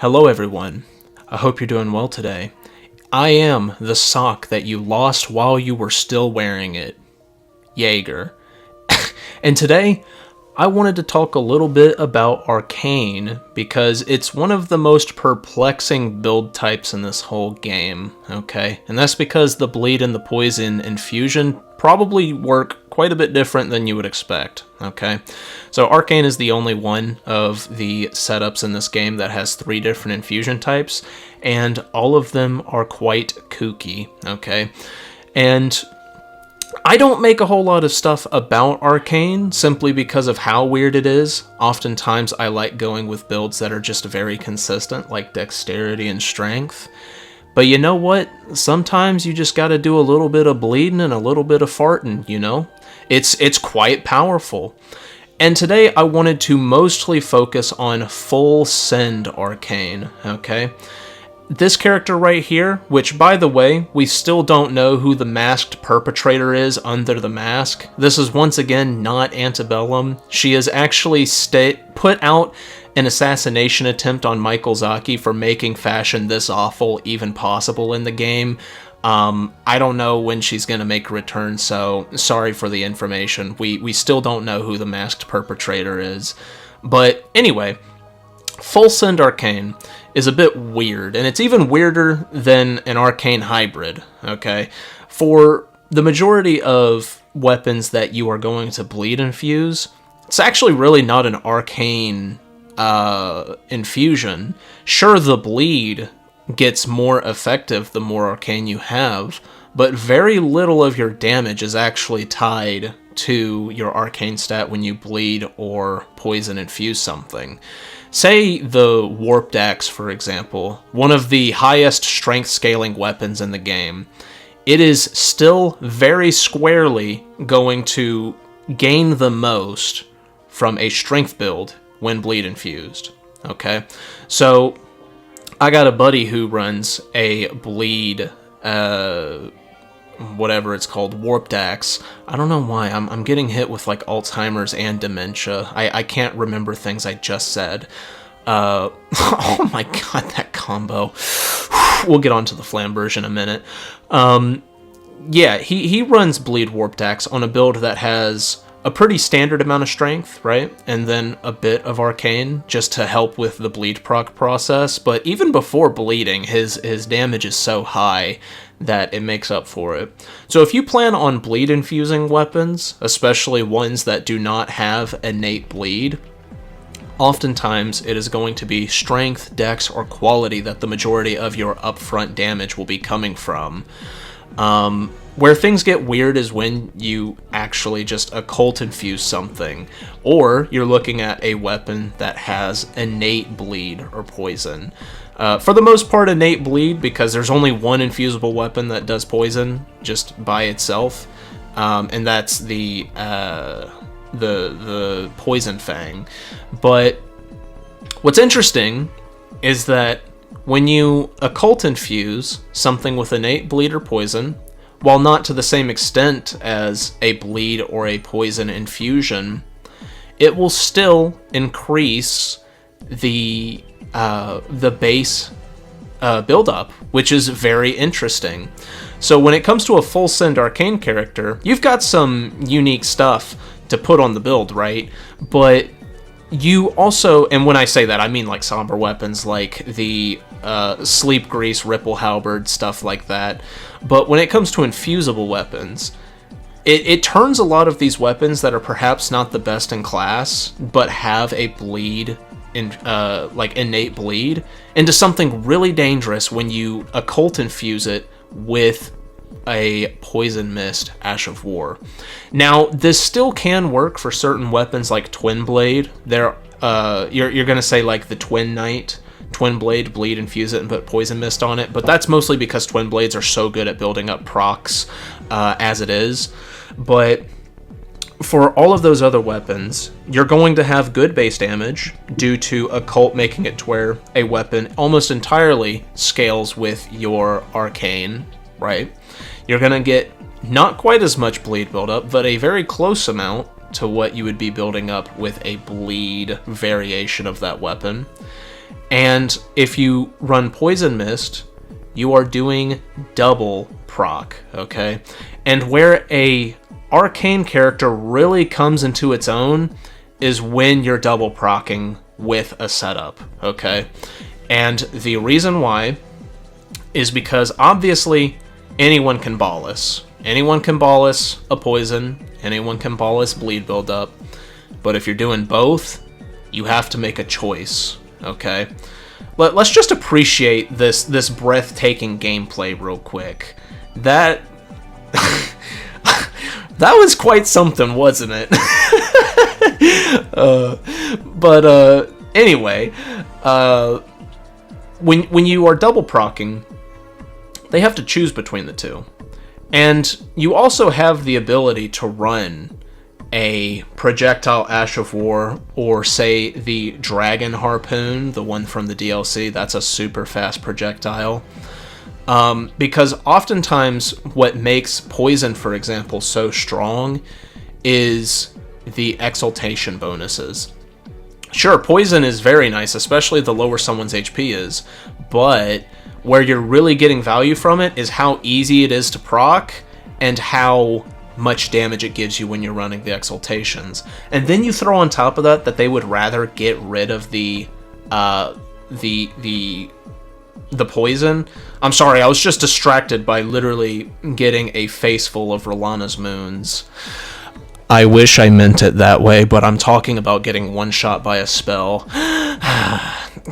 Hello everyone, I hope you're doing well today. I am the sock that you lost while you were still wearing it, Jager. And today, I wanted to talk a little bit about Arcane, because it's one of the most perplexing build types in this whole game, okay? And that's because the bleed and the poison infusion probably work quite a bit different than you would expect, okay? So Arcane is the only one of the setups in this game that has 3 different infusion types, and all of them are quite kooky, okay? And I don't make a whole lot of stuff about Arcane simply because of how weird it is. Oftentimes I like going with builds that are just very consistent, like dexterity and strength. But you know what? Sometimes you just gotta do a little bit of bleeding and a little bit of farting, you know? It's quite powerful. And today I wanted to mostly focus on full send Arcane, okay? This character right here, which by the way, we still don't know who the masked perpetrator is under the mask. This is once again not Antebellum. She has actually put out an assassination attempt on Michael Zaki for making fashion this awful even possible in the game. I don't know when she's going to make a return, so sorry for the information. We still don't know who the masked perpetrator is. But anyway, full send Arcane is a bit weird, and it's even weirder than an Arcane hybrid, okay? For the majority of weapons that you are going to bleed infuse, it's actually really not an Arcane infusion. Sure, the bleed gets more effective the more Arcane you have, but very little of your damage is actually tied to your Arcane stat when you bleed or poison infuse something. Say the Warped Axe, for example, one of the highest strength scaling weapons in the game. It is still very squarely going to gain the most from a strength build when bleed infused, okay? So I got a buddy who runs a bleed, whatever it's called, Warped Axe. I don't know why, I'm getting hit with like Alzheimer's and dementia. I can't remember things I just said. Oh my god, that combo. We'll get on to the Flamberge in a minute. Yeah, he runs bleed Warped Axe on a build that has a pretty standard amount of strength, right? And then a bit of Arcane, just to help with the bleed proc process. But even before bleeding, his damage is so high that it makes up for it. So if you plan on bleed infusing weapons, especially ones that do not have innate bleed, oftentimes it is going to be strength, dex, or quality that the majority of your upfront damage will be coming from. Where things get weird is when you actually just occult infuse something, or you're looking at a weapon that has innate bleed or poison. For the most part, innate bleed, because there's only one infusible weapon that does poison just by itself, and that's the Poison Fang. But what's interesting is that when you occult infuse something with innate bleed or poison, while not to the same extent as a bleed or a poison infusion, it will still increase the base build-up, which is very interesting. So when it comes to a full send Arcane character, you've got some unique stuff to put on the build, right? But you also, and when I say that, I mean like somber weapons like the Sleep Grease, Ripple Halberd, stuff like that. But when it comes to infusible weapons, it turns a lot of these weapons that are perhaps not the best in class, but have a bleed, like innate bleed, into something really dangerous when you occult infuse it with a Poison Mist, Ash of War. Now, this still can work for certain weapons like Twin Blade. You're gonna say like the Twin Knight, Twin Blade, bleed, infuse it, and put Poison Mist on it, but that's mostly because Twin Blades are so good at building up procs as it is. But for all of those other weapons, you're going to have good base damage due to Occult making it to where a weapon almost entirely scales with your Arcane, right? You're going to get not quite as much bleed buildup, but a very close amount to what you would be building up with a bleed variation of that weapon. And if you run Poison Mist, you are doing double proc, okay? And where a Arcane character really comes into its own is when you're double procking with a setup, okay? And the reason why is because obviously anyone can Bolus. Anyone can Bolus a poison, anyone can Bolus bleed buildup, but if you're doing both, you have to make a choice, okay? Let's just appreciate this breathtaking gameplay real quick. That that was quite something, wasn't it? Anyway, when you are double procking, they have to choose between the two. And you also have the ability to run a projectile Ash of War, or say the Dragon Harpoon, the one from the DLC. That's a super fast projectile. Because oftentimes what makes Poison, for example, so strong is the exaltation bonuses. Sure, Poison is very nice, especially the lower someone's HP is, but where you're really getting value from it is how easy it is to proc and how much damage it gives you when you're running the exaltations. And then you throw on top of that they would rather get rid of the poison. I'm sorry, I was just distracted by literally getting a face full of Rolana's moons. I wish I meant it that way, but I'm talking about getting one shot by a spell.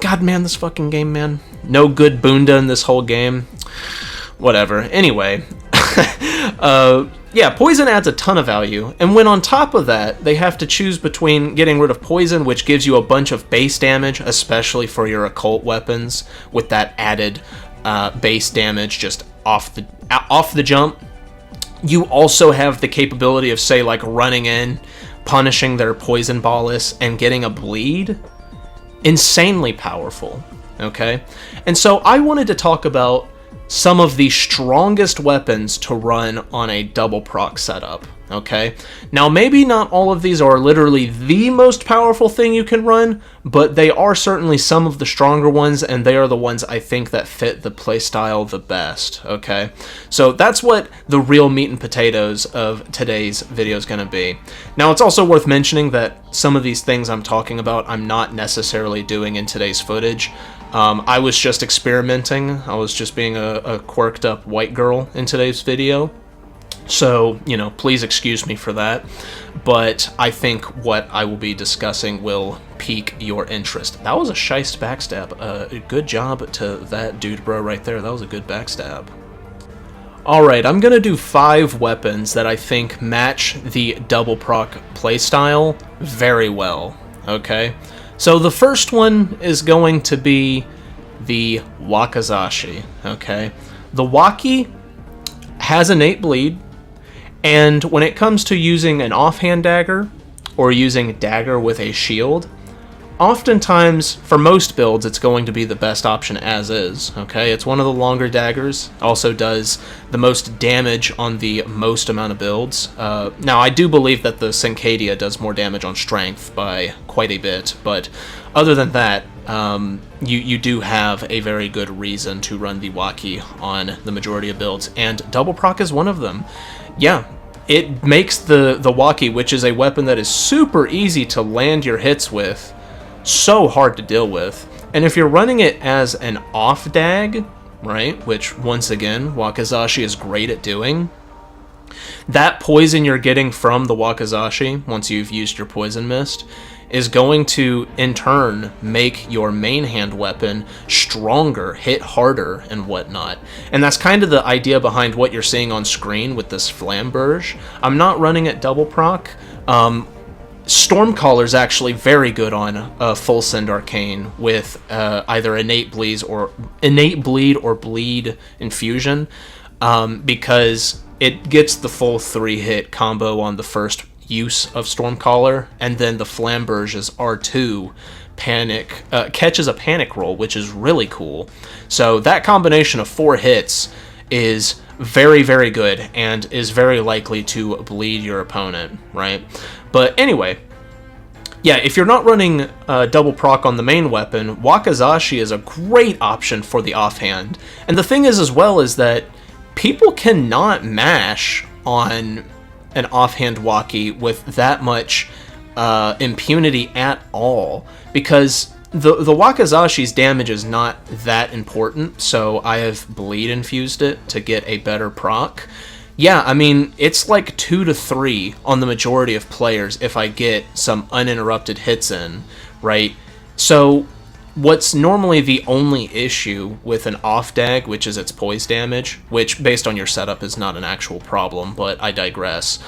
God, man, this fucking game, man. No good Boonda in this whole game. Whatever. Anyway. Yeah, poison adds a ton of value, and when on top of that, they have to choose between getting rid of poison, which gives you a bunch of base damage, especially for your occult weapons, with that added base damage just off the jump. You also have the capability of, say, like running in, punishing their poison bolus, and getting a bleed. Insanely powerful, okay? And so I wanted to talk about some of the strongest weapons to run on a double proc setup, okay? Now, maybe not all of these are literally the most powerful thing you can run, but they are certainly some of the stronger ones, and they are the ones I think that fit the playstyle the best, okay? So that's what the real meat and potatoes of today's video is going to be. Now, it's also worth mentioning that some of these things I'm talking about I'm not necessarily doing in today's footage. I was just experimenting. I was just being a quirked up white girl in today's video. So, you know, please excuse me for that. But I think what I will be discussing will pique your interest. That was a shiest backstab. Good job to that dude bro right there. That was a good backstab. Alright, I'm going to do 5 weapons that I think match the double proc playstyle very well. Okay? So the first one is going to be the Wakizashi, okay? The Waki has innate bleed, and when it comes to using an offhand dagger, or using a dagger with a shield, oftentimes, for most builds, it's going to be the best option as is, okay? It's one of the longer daggers, also does the most damage on the most amount of builds. Now, I do believe that the Syncadia does more damage on strength by quite a bit, but other than that, you do have a very good reason to run the Waki on the majority of builds, and double proc is one of them. Yeah, it makes the Waki, which is a weapon that is super easy to land your hits with, so hard to deal with. And if you're running it as an off dag, right, which once again Wakizashi is great at doing, that poison you're getting from the Wakizashi once you've used your poison mist is going to in turn make your main hand weapon stronger, hit harder, and whatnot. And that's kind of the idea behind what you're seeing on screen with this Flamberge. I'm not running it double proc. Stormcaller is actually very good on full send Arcane with either innate bleed or bleed infusion, because it gets the full 3-hit combo on the first use of Stormcaller, and then the Flamberge's R2 panic catches a panic roll, which is really cool. So that combination of 4 hits is very, very good and is very likely to bleed your opponent, right? But anyway, yeah, if you're not running double proc on the main weapon, Wakizashi is a great option for the offhand. And the thing is as well is that people cannot mash on an offhand Waki with that much impunity at all, because the Wakizashi's damage is not that important, so I have bleed infused it to get a better proc. Yeah, I mean, it's like 2 to 3 on the majority of players if I get some uninterrupted hits in, right? So what's normally the only issue with an off dag, which is its poise damage, which based on your setup is not an actual problem, but I digress.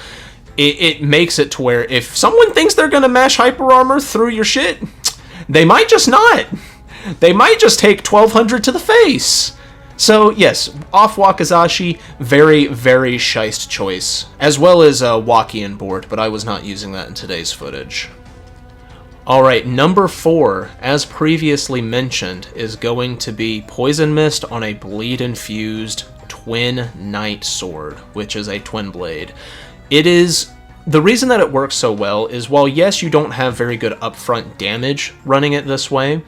It makes it to where if someone thinks they're going to mash hyper armor through your shit, they might just not. They might just take 1200 to the face. So yes, off Wakizashi, very, very shiced choice. As well as Wakian board, but I was not using that in today's footage. Alright, number 4, as previously mentioned, is going to be Poison Mist on a bleed-infused Twin Knight Sword, which is a twin blade. It is... The reason that it works so well is while yes, you don't have very good upfront damage running it this way,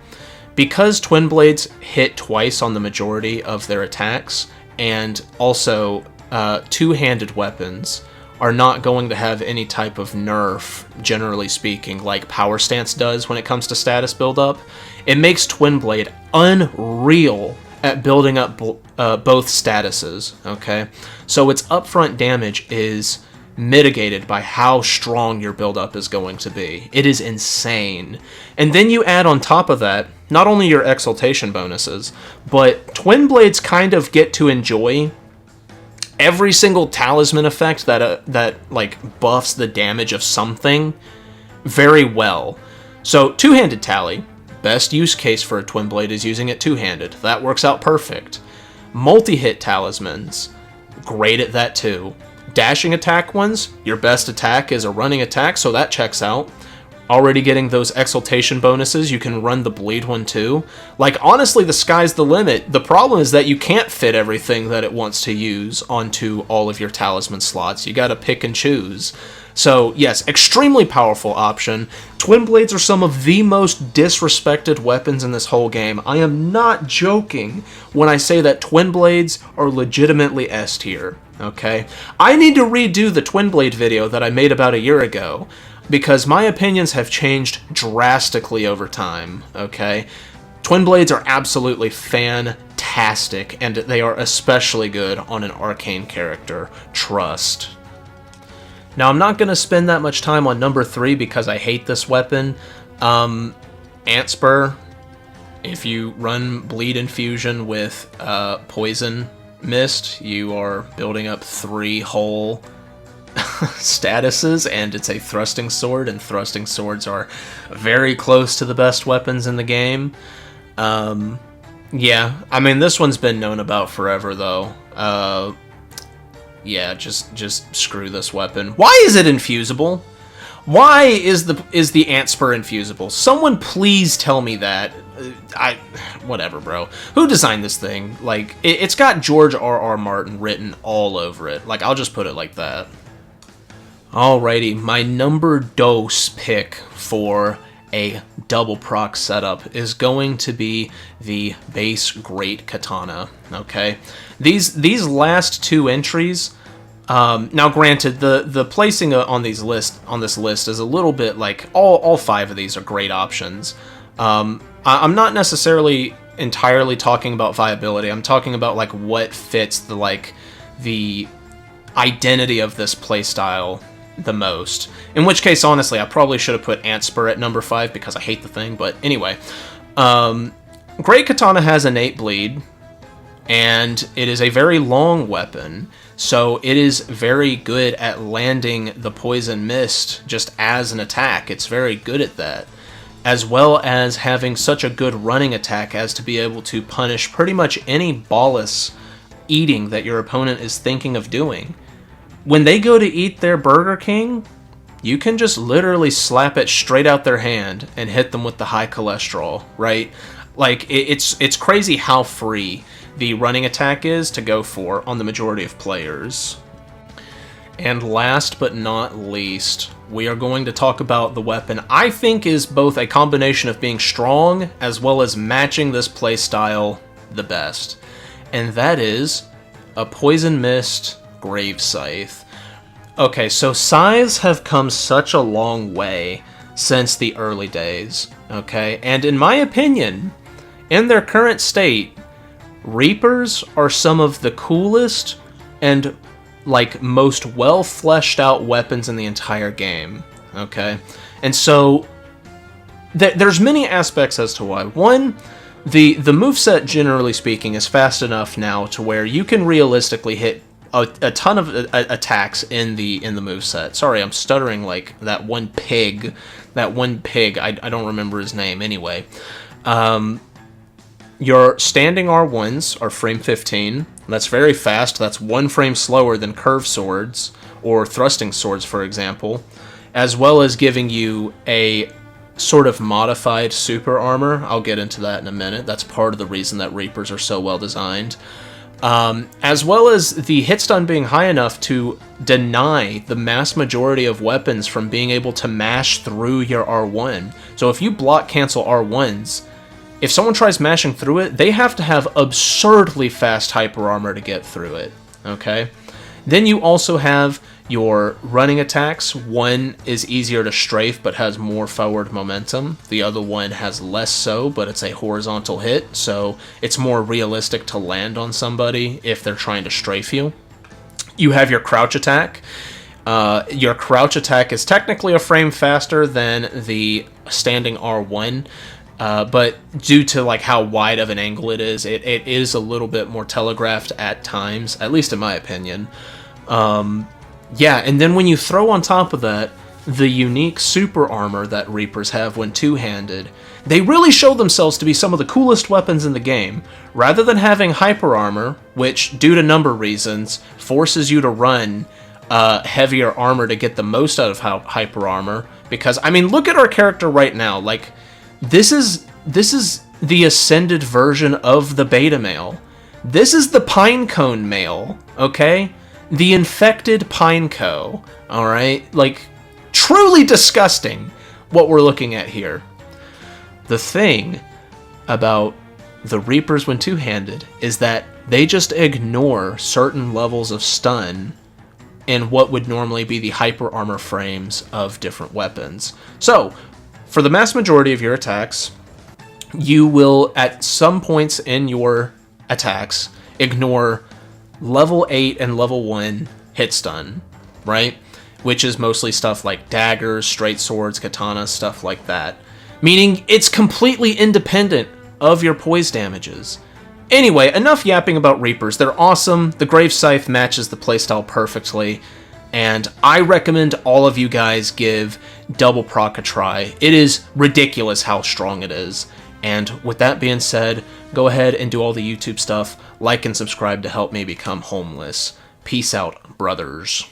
because twin blades hit twice on the majority of their attacks, and also two-handed weapons are not going to have any type of nerf, generally speaking, like Power Stance does when it comes to status build-up, it makes twin blade unreal at building up both statuses, okay? So its upfront damage is mitigated by how strong your build-up is going to be. It is insane. And then you add on top of that, not only your exaltation bonuses, but twin blades kind of get to enjoy every single talisman effect that like buffs the damage of something very well. So two-handed tally, best use case for a twin blade is using it two-handed. That works out perfect. Multi-hit talismans, great at that too. Dashing attack ones, your best attack is a running attack, so that checks out. Already getting those exaltation bonuses, you can run the bleed one too. Like, honestly, the sky's the limit. The problem is that you can't fit everything that it wants to use onto all of your talisman slots. You gotta pick and choose. So, yes, extremely powerful option. Twin blades are some of the most disrespected weapons in this whole game. I am not joking when I say that twin blades are legitimately S tier, okay? I need to redo the twin blade video that I made about a year ago, because my opinions have changed drastically over time, okay? Twin blades are absolutely fantastic, and they are especially good on an Arcane character. Trust. Now, I'm not going to spend that much time on number 3 because I hate this weapon. Antspur, if you run bleed infusion with poison mist, you are building up 3 whole statuses, and it's a thrusting sword, and thrusting swords are very close to the best weapons in the game. Yeah, I mean, this one's been known about forever, though. Yeah, just screw this weapon. Why is it infusible? Why is the Antspur infusible? Someone please tell me that. Whatever, bro. Who designed this thing? Like, it's got George R.R. Martin written all over it. Like, I'll just put it like that. Alrighty, my number dos pick for a double proc setup is going to be the base Great Katana, okay? These last 2 entries, now granted, the placing on this list is a little bit like, all 5 of these are great options. I'm not necessarily entirely talking about viability, I'm talking about like what fits the identity of this playstyle the most. In which case, honestly, I probably should have put Antspur at number 5 because I hate the thing, but anyway. Great Katana has innate bleed, and it is a very long weapon, so it is very good at landing the poison mist just as an attack. It's very good at that, as well as having such a good running attack as to be able to punish pretty much any bolus eating that your opponent is thinking of doing. When they go to eat their Burger King, you can just literally slap it straight out their hand and hit them with the high cholesterol, right? Like, it's crazy how free the running attack is to go for on the majority of players. And last but not least, we are going to talk about the weapon I think is both a combination of being strong as well as matching this playstyle the best. And that is a Poison Mist Grave Scythe. Okay, so scythes have come such a long way since the early days, okay? And in my opinion, in their current state, Reapers are some of the coolest and like most well fleshed out weapons in the entire game, okay? And so there's many aspects as to why. One, the moveset, generally speaking, is fast enough now to where you can realistically hit a ton of attacks in the moveset. Sorry, I'm stuttering like that one pig. I don't remember his name anyway. Your standing R1s are frame 15. That's very fast. That's 1 frame slower than curved swords or thrusting swords, for example, as well as giving you a sort of modified super armor. I'll get into that in a minute. That's part of the reason that Reapers are so well designed. As well as the hit stun being high enough to deny the mass majority of weapons from being able to mash through your R1. So if you block cancel R1s, if someone tries mashing through it, they have to have absurdly fast hyper armor to get through it, okay? Then you also have your running attacks. One is easier to strafe but has more forward momentum. The other one has less so, but it's a horizontal hit, so it's more realistic to land on somebody if they're trying to strafe you. You have your crouch attack. Your crouch attack is technically a frame faster than the standing R1, but due to like how wide of an angle it is a little bit more telegraphed at times, at least in my opinion. Yeah, and then when you throw on top of that the unique super armor that Reapers have when two-handed, they really show themselves to be some of the coolest weapons in the game. Rather than having hyper armor, which, due to number reasons, forces you to run heavier armor to get the most out of hyper armor, because, I mean, look at our character right now. Like, this is the ascended version of the beta male. This is the pinecone male, okay? The infected pineco, alright? Like, truly disgusting what we're looking at here. The thing about the Reapers when two-handed is that they just ignore certain levels of stun in what would normally be the hyper armor frames of different weapons. So, for the mass majority of your attacks, you will, at some points in your attacks, ignore level 8 and level 1 hit stun, right? Which is mostly stuff like daggers, straight swords, katanas, stuff like that. Meaning it's completely independent of your poise damages. Anyway, enough yapping about Reapers. They're awesome. The Grave Scythe matches the playstyle perfectly. And I recommend all of you guys give double proc a try. It is ridiculous how strong it is. And with that being said, go ahead and do all the YouTube stuff, like and subscribe to help me become homeless. Peace out, brothers.